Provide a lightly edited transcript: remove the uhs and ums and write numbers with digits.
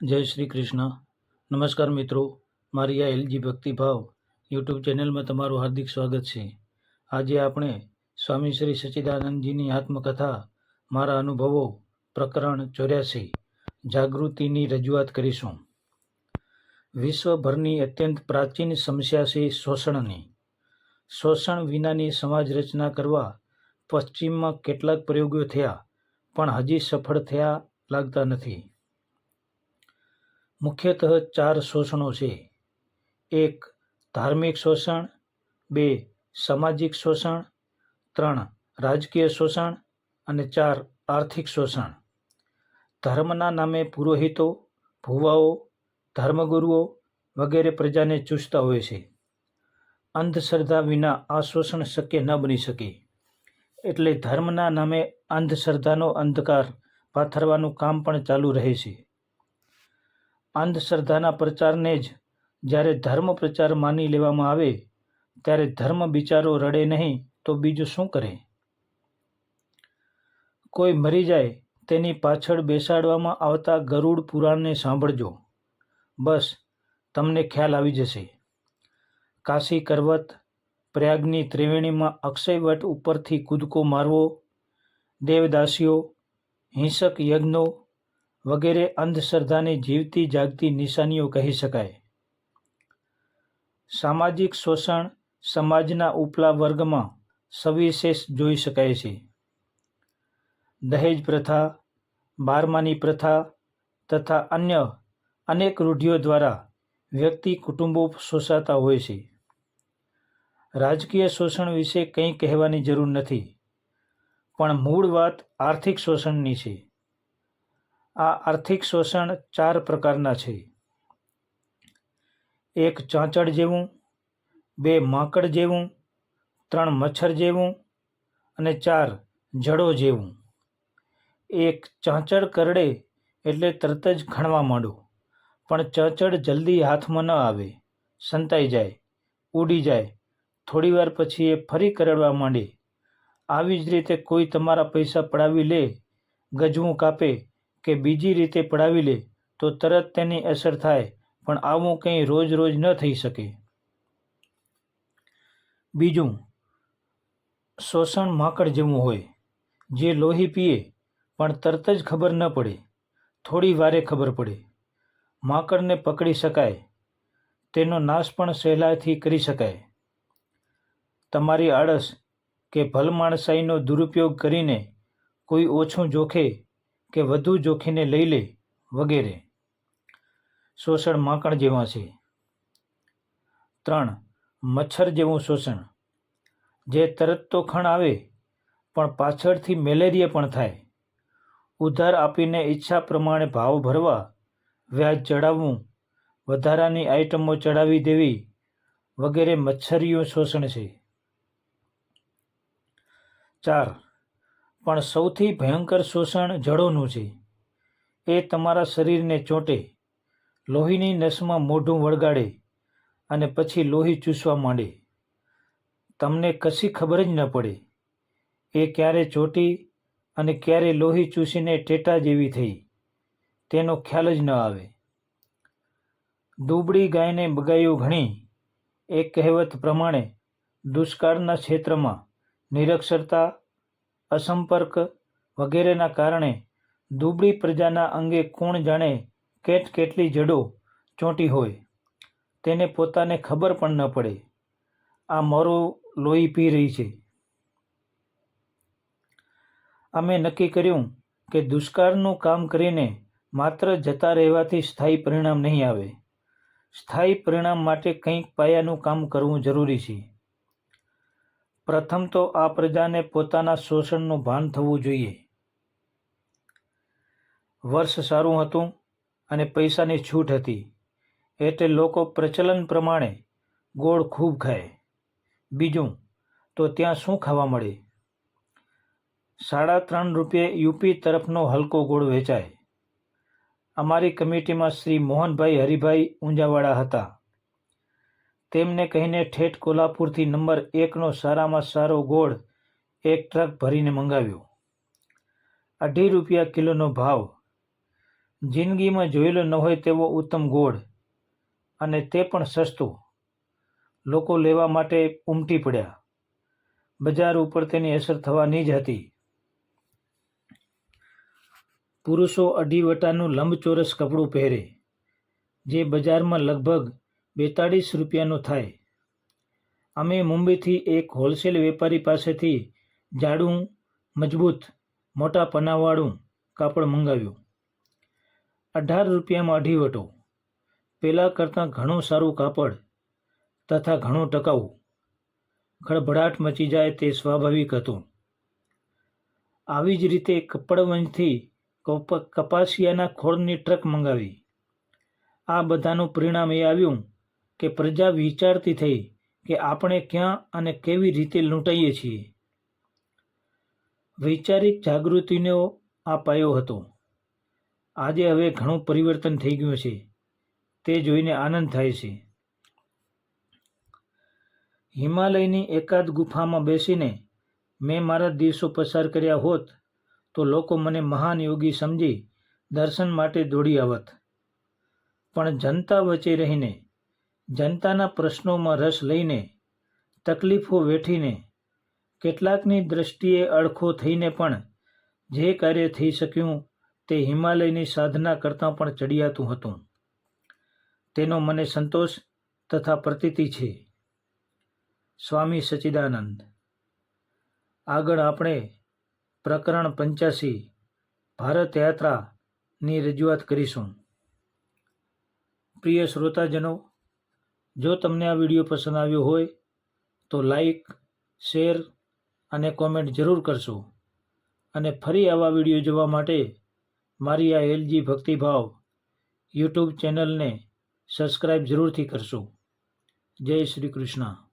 જય શ્રી કૃષ્ણ. નમસ્કાર મિત્રો, મારી આ એલજી ભક્તિભાવ યુટ્યુબ ચેનલમાં તમારું હાર્દિક સ્વાગત છે. આજે આપણે સ્વામી શ્રી સચ્ચિદાનંદજીની આત્મકથા મારા અનુભવો પ્રકરણ 84 જાગૃતિની રજૂઆત કરીશું. વિશ્વભરની અત્યંત પ્રાચીન સમસ્યા છે શોષણની. શોષણ વિનાની સમાજ રચના કરવા પશ્ચિમમાં કેટલાક પ્રયોગો થયા, પણ હજી સફળ થયા લાગતા નથી. મુખ્યતઃ 4 શોષણો છે. 1. ધાર્મિક શોષણ, 2. સામાજિક શોષણ, 3. રાજકીય શોષણ અને 4. આર્થિક શોષણ. ધર્મના નામે પુરોહિતો, ભુવાઓ, ધર્મગુરુઓ વગેરે પ્રજાને ચૂસતા હોય છે. અંધશ્રદ્ધા વિના આ શોષણ શક્ય ન બની શકે, એટલે ધર્મના નામે અંધશ્રદ્ધાનો અંધકાર પાથરવાનું કામ પણ ચાલુ રહે છે. અંધશ્રદ્ધાના પ્રચારને જ જ્યારે ધર્મ પ્રચાર માની લેવામાં આવે ત્યારે ધર્મ બિચારો રડે નહીં તો બીજું શું કરે? કોઈ મરી જાય તેની પાછળ બેસાડવામાં આવતા ગરુડ પુરાણને સાંભળજો, બસ તમને ખ્યાલ આવી જશે. કાશી કરવત, પ્રયાગની ત્રિવેણીમાં અક્ષયવટ ઉપરથી કૂદકો મારવો, દેવદાસીઓ, હિંસક યજ્ઞો વગેરે અંધશ્રદ્ધાની જીવતી જાગતી નિશાનીઓ કહી શકાય. સામાજિક શોષણ સમાજના ઉપલા વર્ગમાં સવિશેષ જોઈ શકાય છે. દહેજ પ્રથા, બારમાની પ્રથા તથા અન્ય અનેક રૂઢિઓ દ્વારા વ્યક્તિ કુટુંબો શોષાતા હોય છે. રાજકીય શોષણ વિશે કંઈ કહેવાની જરૂર નથી, પણ મૂળ વાત આર્થિક શોષણની છે. આ આર્થિક શોષણ 4 પ્રકારના છે. 1. ચાંચડ જેવું, 2. માંકડ જેવું, 3. મચ્છર જેવું અને 4. જડો જેવું. 1. ચાંચડ કરડે એટલે તરત જ ખણવા માંડો, પણ ચાંચડ જલ્દી હાથમાં ન આવે, સંતાઈ જાય, ઉડી જાય, થોડીવાર પછી એ ફરી કરડવા માંડે. આવી જ રીતે કોઈ તમારા પૈસા પડાવી લે, ગજવું કાપે કે બીજી રીતે પડાવી લે તો તરત તેની અસર થાય, પણ આવું કંઈ રોજ રોજ ન થઈ શકે. બીજું શોષણ માંકડ જેવું હોય, જે લોહી પીએ પણ તરત જ ખબર ન પડે, થોડી વારે ખબર પડે. માંકડને પકડી શકાય, તેનો નાશ પણ સહેલાઈથી કરી શકાય. તમારી આળસ કે ભલમાણસાઈનો દુરુપયોગ કરીને કોઈ ઓછું જોખે કે વધુ જોખીને લઈ લે વગેરે. શોષણ માંકડ જેવા છે. 3. મચ્છર જેવું શોષણ, જે તરત તો ખણ આવે પણ પાછળથી મેલેરિયા પણ થાય. ઉધાર આપીને ઈચ્છા પ્રમાણે ભાવ ભરવા, વ્યાજ ચડાવવું, વધારાની આઈટમો ચડાવી દેવી વગેરે મચ્છરિયું શોષણ છે. 4. પણ સૌથી ભયંકર શોષણ જડોનું છે. એ તમારા શરીરને ચોંટે, લોહીની નસમાં મોઢું વળગાડે અને પછી લોહી ચૂસવા માંડે. તમને કશી ખબર જ ન પડે, એ ક્યારે ચોંટી અને ક્યારે લોહી ચૂસીને ટેટા જેવી થઈ, તેનો ખ્યાલ જ ન આવે. દુબળી ગાયને બગાયું ઘણી, એ કહેવત પ્રમાણે દુષ્કાળના ક્ષેત્રમાં નિરક્ષરતા, અસંપર્ક વગેરેના કારણે દુબળી પ્રજાના અંગે કોણ જાણે કેટલી જડો ચોંટી હોય, તેને પોતાને ખબર પણ ન પડે, આ મારું લોહી પી રહી છે. અમે નક્કી કર્યું કે દુષ્કાળનું કામ કરીને માત્ર જતા રહેવાથી સ્થાયી પરિણામ નહીં આવે. સ્થાયી પરિણામ માટે કંઈક પાયાનું કામ કરવું જરૂરી છે. પ્રથમ તો આ પ્રજાને પોતાના શોષણનું ભાન થવું જોઈએ. વર્ષ સારું હતું અને પૈસાની છૂટ હતી, એટલે લોકો પ્રચલન પ્રમાણે ગોળ ખૂબ ખાય. બીજું તો ત્યાં શું ખાવા મળે? 3.5 રૂપિયે યુપી તરફનો હલકો ગોળ વેચાય. અમારી કમિટીમાં શ્રી મોહનભાઈ હરિભાઈ ઊંઝાવાળા હતા. તેમને કહીને ઠેઠ કોલ્હાપુરથી નંબર 1નો સારામાં સારો ગોળ 1 ટ્રક ભરીને મંગાવ્યો. 2.5 રૂપિયા કિલોનો ભાવ. જિંદગીમાં જોયેલો ન હોય તેવો ઉત્તમ ગોળ, અને તે પણ સસ્તો. લોકો લેવા માટે ઉમટી પડ્યા. બજાર ઉપર તેની અસર થવાની જ હતી. પુરુષો અઢીવટાનું લંબચોરસ કપડું પહેરે, જે બજારમાં લગભગ 42 રૂપિયાનું થાય. અમે મુંબઈથી એક હોલસેલ વેપારી પાસેથી જાડું, મજબૂત, મોટા પનાવાળું કાપડ મંગાવ્યું. 18 રૂપિયામાં અઢીવટો. પેલા કરતાં ઘણું સારું કાપડ તથા ઘણું ટકાઉ. ખળભળાટ મચી જાય તે સ્વાભાવિક હતું. આવી જ રીતે કપડવંજથી કપાસિયાના ખોળની ટ્રક મંગાવી. આ બધાનું પરિણામ એ આવ્યું કે પ્રજા વિચારતી થઈ કે આપણે ક્યાં અને કેવી રીતે લૂંટાઈએ છીએ. વૈચારિક જાગૃતિનો આ પાયો હતો. આજે હવે ઘણું પરિવર્તન થઈ ગયું છે. તે જોઈને આનંદ થાય છે. હિમાલયની એકાદ ગુફામાં બેસીને મેં મારા દિવસો પસાર કર્યા હોત તો લોકો મને મહાન યોગી સમજી દર્શન માટે દોડી આવત. પણ જનતા વચ્ચે રહીને, જનતાના પ્રશ્નોમાં રસ લઈને, તકલીફો વેઠીને, કેટલાકની દ્રષ્ટિએ અડખો થઈને પણ જે કાર્ય થઈ શક્યું તે હિમાલયની સાધના કરતાં પણ ચડિયાતું હતું. તેનો મને સંતોષ તથા પ્રતીતિ છે. સ્વામી સચ્ચિદાનંદ. આગળ આપણે પ્રકરણ 85 ભારત યાત્રાની રજૂઆત કરીશું. પ્રિય શ્રોતાજનો, જો તમને આ વિડીયો પસંદ આવ્યો હોય તો લાઈક, શેર અને કોમેન્ટ જરૂર કરશો. અને ફરી આવા વિડીયો જોવા માટે મારી આ એલજી ભક્તિભાવ યુટ્યુબ ચેનલને સબસ્ક્રાઈબ જરૂરથી કરશો. જય શ્રી કૃષ્ણ.